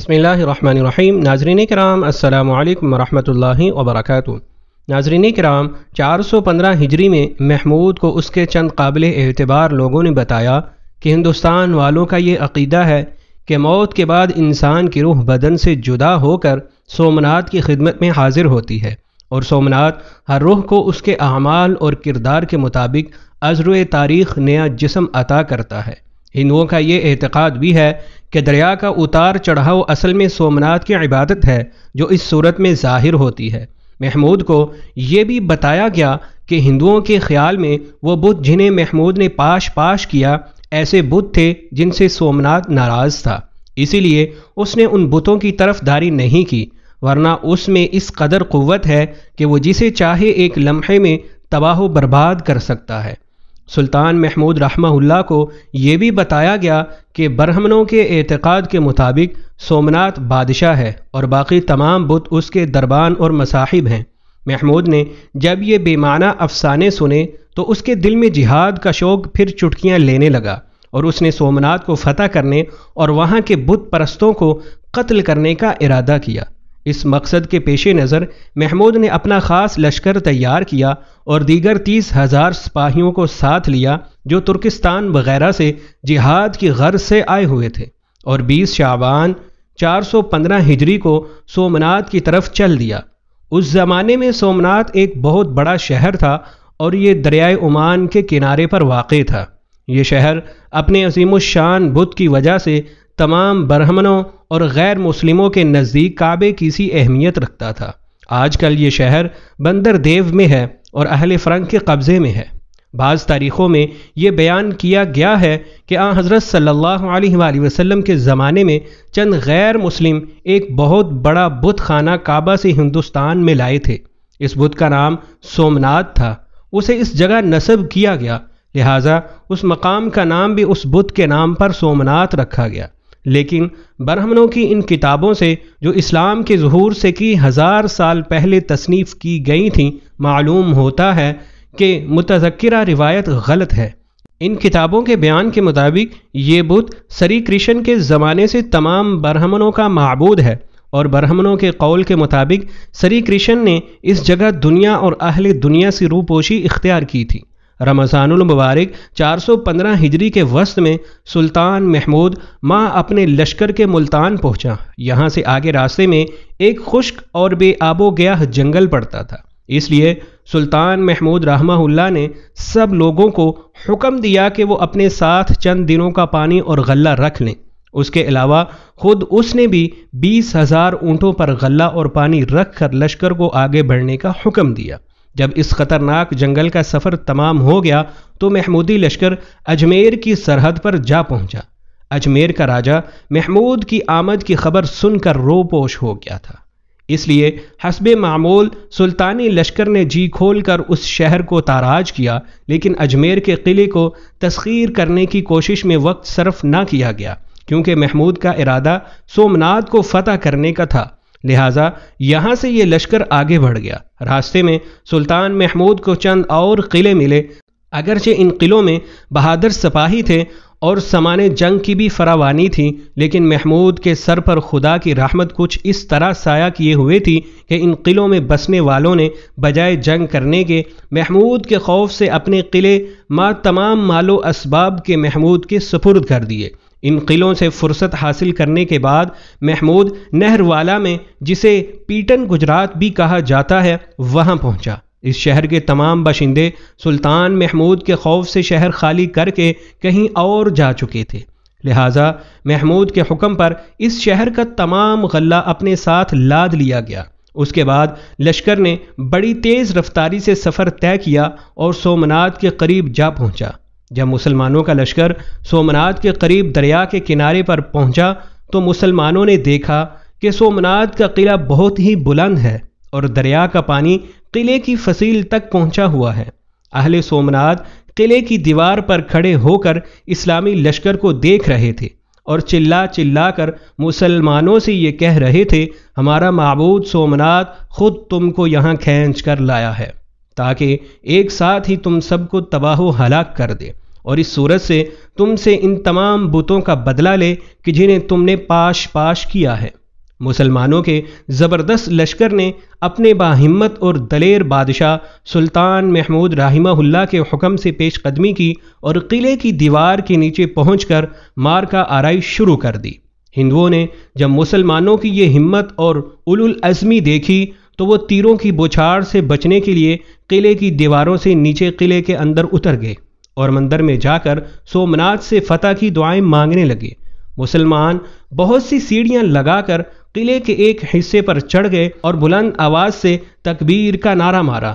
بسم اللہ الرحمن الرحیم۔ ناظرین کرام السلام علیکم ورحمۃ اللہ وبرکاتہ۔ ناظرین کرام 415 ہجری میں محمود کو اس کے چند قابل اعتبار لوگوں نے بتایا کہ ہندوستان والوں کا یہ عقیدہ ہے کہ موت کے بعد انسان کی روح بدن سے جدا ہو کر سومناتھ کی خدمت میں حاضر ہوتی ہے، اور سومناتھ ہر روح کو اس کے اعمال اور کردار کے مطابق ازروِ تاریخ نیا جسم عطا کرتا ہے۔ ہندوؤں کا یہ اعتقاد بھی ہے کہ دریا کا اتار چڑھاؤ اصل میں سومناتھ کی عبادت ہے جو اس صورت میں ظاہر ہوتی ہے۔ محمود کو یہ بھی بتایا گیا کہ ہندوؤں کے خیال میں وہ بت جنہیں محمود نے پاش کیا ایسے بت تھے جن سے سومناتھ ناراض تھا، اسی لیے اس نے ان بتوں کی طرف داری نہیں کی، ورنہ اس میں اس قدر قوت ہے کہ وہ جسے چاہے ایک لمحے میں تباہ و برباد کر سکتا ہے۔ سلطان محمود رحمہ اللہ کو یہ بھی بتایا گیا کہ برہمنوں کے اعتقاد کے مطابق سومناتھ بادشاہ ہے اور باقی تمام بت اس کے دربان اور مصاحب ہیں۔ محمود نے جب یہ بے معنی افسانے سنے تو اس کے دل میں جہاد کا شوق پھر چٹکیاں لینے لگا، اور اس نے سومناتھ کو فتح کرنے اور وہاں کے بت پرستوں کو قتل کرنے کا ارادہ کیا۔ اس مقصد کے پیش نظر محمود نے اپنا خاص لشکر تیار کیا اور دیگر 30,000 سپاہیوں کو ساتھ لیا جو ترکستان وغیرہ سے جہاد کی غرض سے آئے ہوئے تھے، اور 20 شعبان 415 ہجری کو سومناتھ کی طرف چل دیا۔ اس زمانے میں سومناتھ ایک بہت بڑا شہر تھا اور یہ دریائے عمان کے کنارے پر واقع تھا۔ یہ شہر اپنے عظیم الشان بت کی وجہ سے تمام برہمنوں اور غیر مسلموں کے نزدیک کعبے کی سی اہمیت رکھتا تھا۔ آج کل یہ شہر بندر دیو میں ہے اور اہل فرنگ کے قبضے میں ہے۔ بعض تاریخوں میں یہ بیان کیا گیا ہے کہ آن حضرت صلی اللہ علیہ وآلہ وسلم کے زمانے میں چند غیر مسلم ایک بہت بڑا بت خانہ کعبہ سے ہندوستان میں لائے تھے۔ اس بت کا نام سومناتھ تھا، اسے اس جگہ نسب کیا گیا، لہٰذا اس مقام کا نام بھی اس بت کے نام پر سومناتھ رکھا گیا۔ لیکن برہمنوں کی ان کتابوں سے جو اسلام کے ظہور سے کی 1000 سال پہلے تصنیف کی گئی تھیں معلوم ہوتا ہے کہ متذکرہ روایت غلط ہے۔ ان کتابوں کے بیان کے مطابق یہ بت سری کرشن کے زمانے سے تمام برہمنوں کا معبود ہے، اور برہمنوں کے قول کے مطابق سری کرشن نے اس جگہ دنیا اور اہل دنیا سے روپوشی اختیار کی تھی۔ رمضان المبارک 415 ہجری کے وسط میں سلطان محمود اپنے لشکر کے ملتان پہنچا۔ یہاں سے آگے راستے میں ایک خشک اور بے آب و گیاہ جنگل پڑتا تھا، اس لیے سلطان محمود رحمہ اللہ نے سب لوگوں کو حکم دیا کہ وہ اپنے ساتھ چند دنوں کا پانی اور غلہ رکھ لیں۔ اس کے علاوہ خود اس نے بھی 20,000 اونٹوں پر غلہ اور پانی رکھ کر لشکر کو آگے بڑھنے کا حکم دیا۔ جب اس خطرناک جنگل کا سفر تمام ہو گیا تو محمودی لشکر اجمیر کی سرحد پر جا پہنچا۔ اجمیر کا راجہ محمود کی آمد کی خبر سن کر روپوش ہو گیا تھا، اس لیے حسب معمول سلطانی لشکر نے جی کھول کر اس شہر کو تاراج کیا، لیکن اجمیر کے قلعے کو تسخیر کرنے کی کوشش میں وقت صرف نہ کیا گیا، کیونکہ محمود کا ارادہ سومناتھ کو فتح کرنے کا تھا، لہٰذا یہاں سے یہ لشکر آگے بڑھ گیا۔ راستے میں سلطان محمود کو چند اور قلعے ملے، اگرچہ ان قلعوں میں بہادر سپاہی تھے اور سامان جنگ کی بھی فراوانی تھی، لیکن محمود کے سر پر خدا کی رحمت کچھ اس طرح سایہ کیے ہوئے تھی کہ ان قلعوں میں بسنے والوں نے بجائے جنگ کرنے کے محمود کے خوف سے اپنے قلعے تمام مال و اسباب کے محمود کے سپرد کر دیے۔ ان قلعوں سے فرصت حاصل کرنے کے بعد محمود نہر والا میں، جسے پیٹن گجرات بھی کہا جاتا ہے، وہاں پہنچا۔ اس شہر کے تمام باشندے سلطان محمود کے خوف سے شہر خالی کر کے کہیں اور جا چکے تھے، لہٰذا محمود کے حکم پر اس شہر کا تمام غلہ اپنے ساتھ لاد لیا گیا۔ اس کے بعد لشکر نے بڑی تیز رفتاری سے سفر طے کیا اور سومناتھ کے قریب جا پہنچا۔ جب مسلمانوں کا لشکر سومناتھ کے قریب دریا کے کنارے پر پہنچا تو مسلمانوں نے دیکھا کہ سومناتھ کا قلعہ بہت ہی بلند ہے اور دریا کا پانی قلعے کی فصیل تک پہنچا ہوا ہے۔ اہل سومناتھ قلعے کی دیوار پر کھڑے ہو کر اسلامی لشکر کو دیکھ رہے تھے اور چلا چلا کر مسلمانوں سے یہ کہہ رہے تھے، ہمارا معبود سومناتھ خود تم کو یہاں کھینچ کر لایا ہے تاکہ ایک ساتھ ہی تم سب کو تباہ و ہلاک کر دے، اور اس صورت سے تم سے ان تمام بتوں کا بدلہ لے کہ جنہیں تم نے پاش پاش کیا ہے۔ مسلمانوں کے زبردست لشکر نے اپنے باہمت اور دلیر بادشاہ سلطان محمود رحمہ اللہ کے حکم سے پیش قدمی کی اور قلعے کی دیوار کے نیچے پہنچ کر مارکا آرائی شروع کر دی۔ ہندوؤں نے جب مسلمانوں کی یہ ہمت اور اولو العزمی دیکھی تو وہ تیروں کی بوچھاڑ سے بچنے کے لیے قلعے کی دیواروں سے نیچے قلعے کے اندر اتر گئے اور مندر میں جا کر سومناتھ سے فتح کی دعائیں مانگنے لگے۔ مسلمان بہت سی سیڑھیاں لگا کر قلعے کے ایک حصے پر چڑھ گئے اور بلند آواز سے تکبیر کا نعرہ مارا۔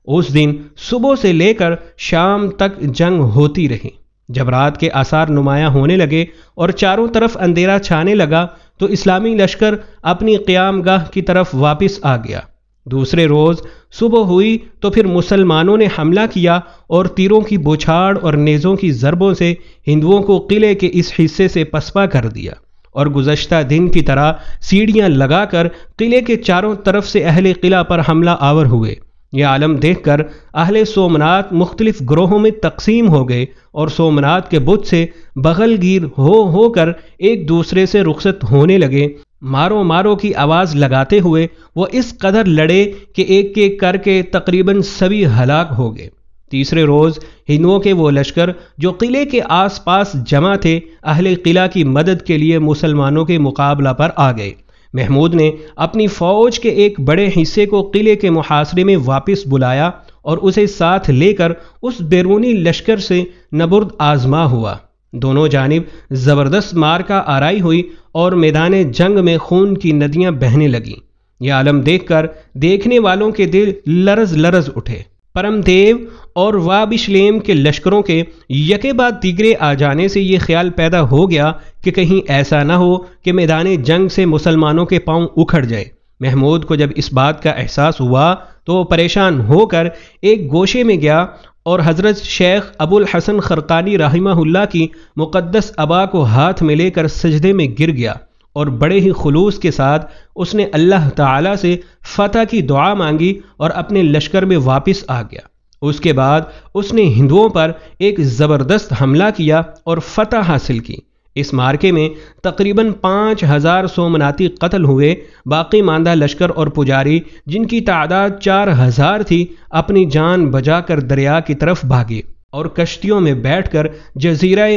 اس دن صبح سے لے کر شام تک جنگ ہوتی رہی۔ جب رات کے آثار نمایاں ہونے لگے اور چاروں طرف اندھیرا چھانے لگا تو اسلامی لشکر اپنی قیام گاہ کی طرف واپس آ گیا۔ دوسرے روز صبح ہوئی تو پھر مسلمانوں نے حملہ کیا اور تیروں کی بوچھاڑ اور نیزوں کی ضربوں سے ہندوؤں کو قلعے کے اس حصے سے پسپا کر دیا اور گزشتہ دن کی طرح سیڑھیاں لگا کر قلعے کے چاروں طرف سے اہل قلعہ پر حملہ آور ہوئے۔ یہ عالم دیکھ کر اہل سومناتھ مختلف گروہوں میں تقسیم ہو گئے اور سومناتھ کے بت سے بغل گیر ہو کر ایک دوسرے سے رخصت ہونے لگے۔ مارو مارو کی آواز لگاتے ہوئے وہ اس قدر لڑے کہ ایک ایک کر کے تقریباً سبھی ہلاک ہو گئے۔ تیسرے روز ہندوؤں کے وہ لشکر جو قلعے کے آس پاس جمع تھے اہل قلعہ کی مدد کے لیے مسلمانوں کے مقابلہ پر آ گئے۔ محمود نے اپنی فوج کے ایک بڑے حصے کو قلعے کے محاصرے میں واپس بلایا اور اسے ساتھ لے کر اس بیرونی لشکر سے نبرد آزما ہوا۔ دونوں جانب زبردست مارکا آرائی ہوئی اور میدان جنگ میں خون کی ندیاں بہنے لگیں۔ یہ عالم دیکھ کر دیکھنے والوں کے دل لرز لرز اٹھے۔ پرم دیو اور وابشلیم کے لشکروں کے یکے بعد دیگرے آ جانے سے یہ خیال پیدا ہو گیا کہ کہیں ایسا نہ ہو کہ میدان جنگ سے مسلمانوں کے پاؤں اکھڑ جائے۔ محمود کو جب اس بات کا احساس ہوا تو وہ پریشان ہو کر ایک گوشے میں گیا اور حضرت شیخ ابو الحسن خرقانی رحمہ اللہ کی مقدس عبا کو ہاتھ میں لے کر سجدے میں گر گیا اور بڑے ہی خلوص کے ساتھ اس نے اللہ تعالیٰ سے فتح کی دعا مانگی اور اپنے لشکر میں واپس آ گیا۔ اس کے بعد اس نے ہندوؤں پر ایک زبردست حملہ کیا اور فتح حاصل کی۔ اس مارکے میں تقریباً 5000 سومناتی قتل ہوئے۔ باقی ماندہ لشکر اور پجاری جن کی تعداد 4000 تھی اپنی جان بجا کر دریا کی طرف بھاگے اور کشتیوں میں بیٹھ کر جزیرہ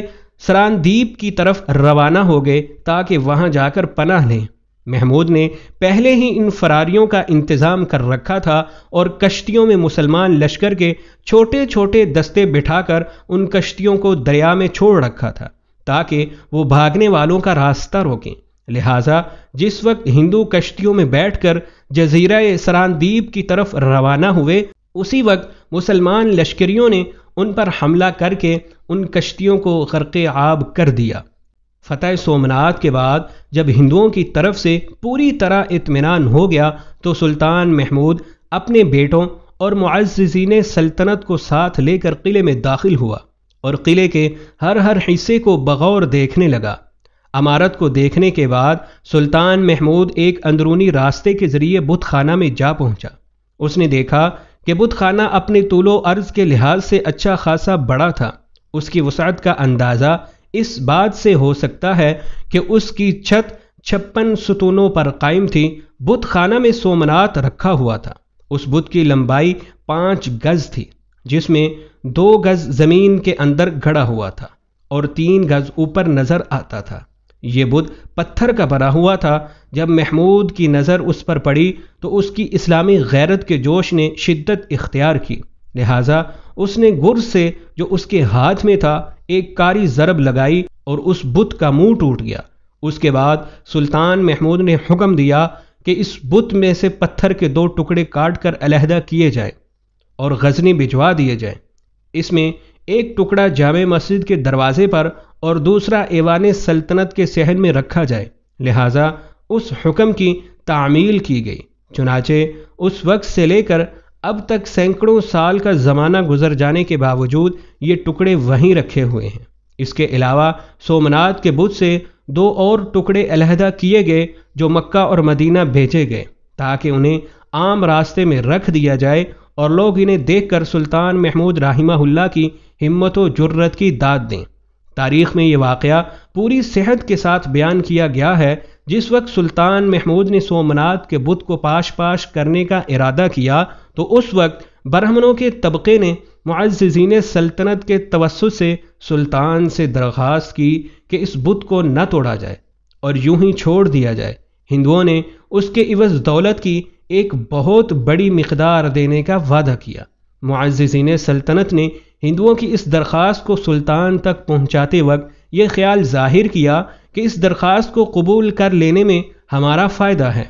سراندیپ کی طرف روانہ ہو گئے تاکہ وہاں جا کر پناہ لیں۔ محمود نے پہلے ہی ان فراریوں کا انتظام کر رکھا تھا اور کشتیوں میں مسلمان لشکر کے چھوٹے چھوٹے دستے بٹھا کر ان کشتیوں کو دریا میں چھوڑ رکھا تھا تاکہ وہ بھاگنے والوں کا راستہ روکیں۔ لہٰذا جس وقت ہندو کشتیوں میں بیٹھ کر جزیرہ سراندیپ کی طرف روانہ ہوئے اسی وقت مسلمان لشکریوں نے ان پر حملہ کر کے ان کشتیوں کو غرق آب کر دیا۔ فتح سومناتھ کے بعد جب ہندوؤں کی طرف سے پوری طرح اطمینان ہو گیا تو سلطان محمود اپنے بیٹوں اور معززین سلطنت کو ساتھ لے کر قلعے میں داخل ہوا اور قلعے کے ہر حصے کو بغور دیکھنے لگا۔ عمارت کو دیکھنے کے بعد سلطان محمود ایک اندرونی راستے کے ذریعے بت خانہ میں جا پہنچا۔ اس نے دیکھا کہ بت خانہ اپنے طول و عرض کے لحاظ سے اچھا خاصا بڑا تھا۔ اس کی وسعت کا اندازہ اس بات سے ہو سکتا ہے کہ اس کی چھت 56 ستونوں پر قائم تھی۔ بت خانہ میں سومناتھ رکھا ہوا تھا۔ اس بت کی لمبائی 5 گز تھی جس میں 2 گز زمین کے اندر گڑا ہوا تھا اور 3 گز اوپر نظر آتا تھا۔ یہ بت پتھر کا بنا ہوا تھا۔ جب محمود کی نظر اس پر پڑی تو اس کی اسلامی غیرت کے جوش نے شدت اختیار کی، لہٰذا اس نے گرز سے جو اس کے ہاتھ میں تھا ایک کاری ضرب لگائی اور اس بت کا منہ ٹوٹ گیا۔ اس کے بعد سلطان محمود نے حکم دیا کہ اس بت میں سے پتھر کے 2 ٹکڑے کاٹ کر علیحدہ کیے جائیں اور غزنی بھجوا دیے جائیں۔ اس میں ایک ٹکڑا جامع مسجد کے دروازے پر اور دوسرا ایوان سلطنت کے صحن میں رکھا جائے۔ لہٰذا اس حکم کی تعمیل کی گئی۔ چنانچہ اس وقت سے لے کر اب تک سینکڑوں سال کا زمانہ گزر جانے کے باوجود یہ ٹکڑے وہیں رکھے ہوئے ہیں۔ اس کے علاوہ سومناتھ کے بت سے 2 اور ٹکڑے علیحدہ کیے گئے جو مکہ اور مدینہ بھیجے گئے تاکہ انہیں عام راستے میں رکھ دیا جائے اور لوگ انہیں دیکھ کر سلطان محمود رحمہ اللہ کی ہمت و جرت کی داد دیں۔ تاریخ میں یہ واقعہ پوری صحت کے ساتھ بیان کیا گیا ہے۔ جس وقت سلطان محمود نے سومناتھ کے بت کو پاش پاش کرنے کا ارادہ کیا تو اس وقت برہمنوں کے طبقے نے معززین سلطنت کے توسط سے سلطان سے درخواست کی کہ اس بت کو نہ توڑا جائے اور یوں ہی چھوڑ دیا جائے۔ ہندوؤں نے اس کے عوض دولت کی ایک بہت بڑی مقدار دینے کا وعدہ کیا۔ معززین سلطنت نے ہندوؤں کی اس درخواست کو سلطان تک پہنچاتے وقت یہ خیال ظاہر کیا کہ اس درخواست کو قبول کر لینے میں ہمارا فائدہ ہے۔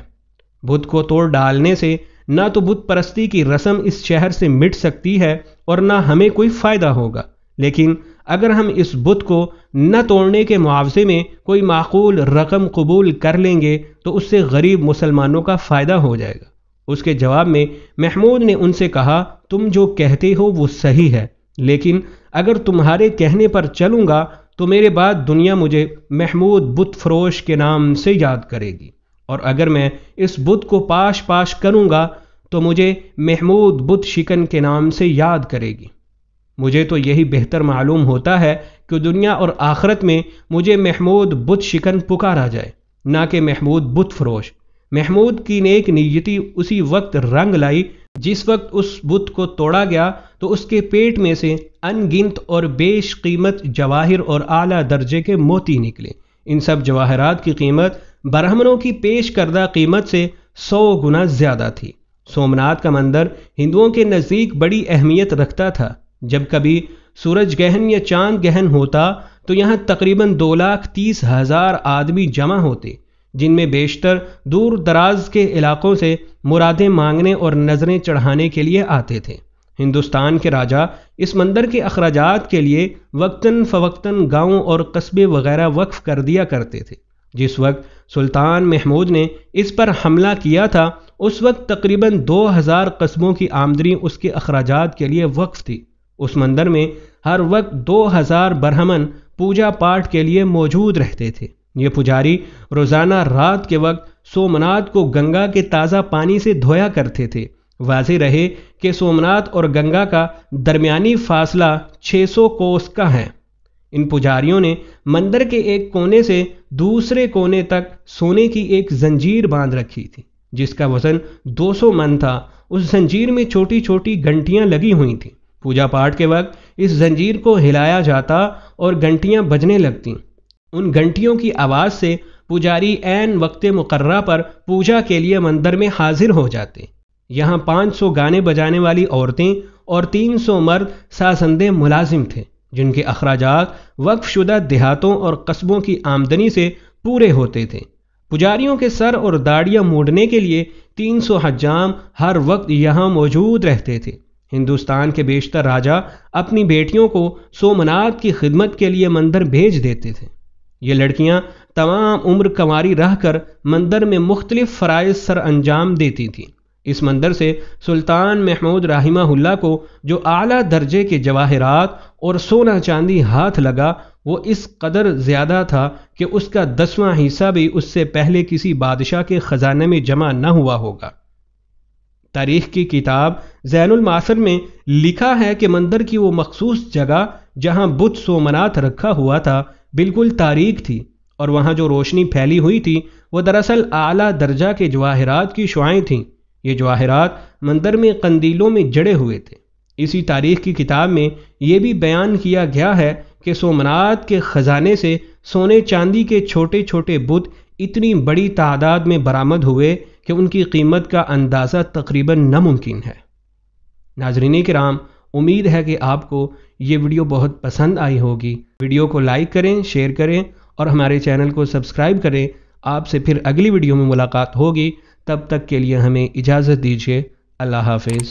بت کو توڑ ڈالنے سے نہ تو بت پرستی کی رسم اس شہر سے مٹ سکتی ہے اور نہ ہمیں کوئی فائدہ ہوگا، لیکن اگر ہم اس بت کو نہ توڑنے کے معاوضے میں کوئی معقول رقم قبول کر لیں گے تو اس سے غریب مسلمانوں کا فائدہ ہو جائے گا۔ اس کے جواب میں محمود نے ان سے کہا، تم جو کہتے ہو وہ صحیح ہے، لیکن اگر تمہارے کہنے پر چلوں گا تو میرے بعد دنیا مجھے محمود بت فروش کے نام سے یاد کرے گی، اور اگر میں اس بت کو پاش پاش کروں گا تو مجھے محمود بت شکن کے نام سے یاد کرے گی۔ مجھے تو یہی بہتر معلوم ہوتا ہے کہ دنیا اور آخرت میں مجھے محمود بت شکن پکارا جائے، نہ کہ محمود بت فروش۔ محمود کی نیک نیتی اسی وقت رنگ لائی جس وقت اس بت کو توڑا گیا تو اس کے پیٹ میں سے ان گنت اور بیش قیمت جواہر اور اعلیٰ درجے کے موتی نکلے۔ ان سب جواہرات کی قیمت برہمنوں کی پیش کردہ قیمت سے 100 گنا زیادہ تھی۔ سومناتھ کا مندر ہندوؤں کے نزدیک بڑی اہمیت رکھتا تھا۔ جب کبھی سورج گہن یا چاند گہن ہوتا تو یہاں تقریباً 2,30,000 آدمی جمع ہوتے، جن میں بیشتر دور دراز کے علاقوں سے مرادیں مانگنے اور نظریں چڑھانے کے لیے آتے تھے۔ ہندوستان کے راجا اس مندر کے اخراجات کے لیے وقتاً فوقتاً گاؤں اور قصبے وغیرہ وقف کر دیا کرتے تھے۔ جس وقت سلطان محمود نے اس پر حملہ کیا تھا اس وقت تقریباً 2,000 قصبوں کی آمدنی اس کے اخراجات کے لیے وقف تھی۔ اس مندر میں ہر وقت 2,000 برہمن پوجا پاٹ کے لیے موجود رہتے تھے۔ یہ پجاری روزانہ رات کے وقت سومناتھ کو گنگا کے تازہ پانی سے دھویا کرتے تھے۔ واضح رہے کہ سومناتھ اور گنگا کا درمیانی فاصلہ 600 کوس کا ہے۔ ان پجاریوں نے مندر کے ایک کونے سے دوسرے کونے تک سونے کی ایک زنجیر باندھ رکھی تھی جس کا وزن 200 من تھا۔ اس زنجیر میں چھوٹی چھوٹی گھنٹیاں لگی ہوئی تھیں۔ پوجا پاٹ کے وقت اس زنجیر کو ہلایا جاتا اور گھنٹیاں بجنے لگتیں۔ ان گھنٹیوں کی آواز سے پجاری عین وقت مقررہ پر پوجا کے لیے مندر میں حاضر ہو جاتے۔ یہاں 500 گانے بجانے والی عورتیں اور 300 مرد سازندے ملازم تھے جن کے اخراجات وقف شدہ دیہاتوں اور قصبوں کی آمدنی سے پورے ہوتے تھے۔ پجاریوں کے سر اور داڑیاں مونڈنے کے لیے 300 حجام ہر وقت یہاں موجود رہتے تھے۔ ہندوستان کے بیشتر راجا اپنی بیٹیوں کو سومناتھ کی خدمت کے لیے مندر بھیج دیتے تھے۔ یہ لڑکیاں تمام عمر کنواری رہ کر مندر میں مختلف فرائض سر انجام دیتی تھیں۔ اس مندر سے سلطان محمود رحمہ اللہ کو جو اعلیٰ درجے کے جواہرات اور سونا چاندی ہاتھ لگا وہ اس قدر زیادہ تھا کہ اس کا 10واں حصہ بھی اس سے پہلے کسی بادشاہ کے خزانے میں جمع نہ ہوا ہوگا۔ تاریخ کی کتاب زین المعاصر میں لکھا ہے کہ مندر کی وہ مخصوص جگہ جہاں بت سومناتھ رکھا ہوا تھا بالکل تاریک تھی، اور وہاں جو روشنی پھیلی ہوئی تھی وہ دراصل اعلیٰ درجہ کے جواہرات کی شعاعیں تھیں۔ یہ جواہرات مندر میں قندیلوں میں جڑے ہوئے تھے۔ اسی تاریخ کی کتاب میں یہ بھی بیان کیا گیا ہے کہ سومناتھ کے خزانے سے سونے چاندی کے چھوٹے چھوٹے بت اتنی بڑی تعداد میں برآمد ہوئے کہ ان کی قیمت کا اندازہ تقریباً ناممکن ہے۔ ناظرین کرام، امید ہے کہ آپ کو یہ ویڈیو بہت پسند آئی ہوگی۔ ویڈیو کو لائک کریں، شیئر کریں اور ہمارے چینل کو سبسکرائب کریں۔ آپ سے پھر اگلی ویڈیو میں ملاقات ہوگی، تب تک کے لیے ہمیں اجازت دیجیے۔ اللہ حافظ۔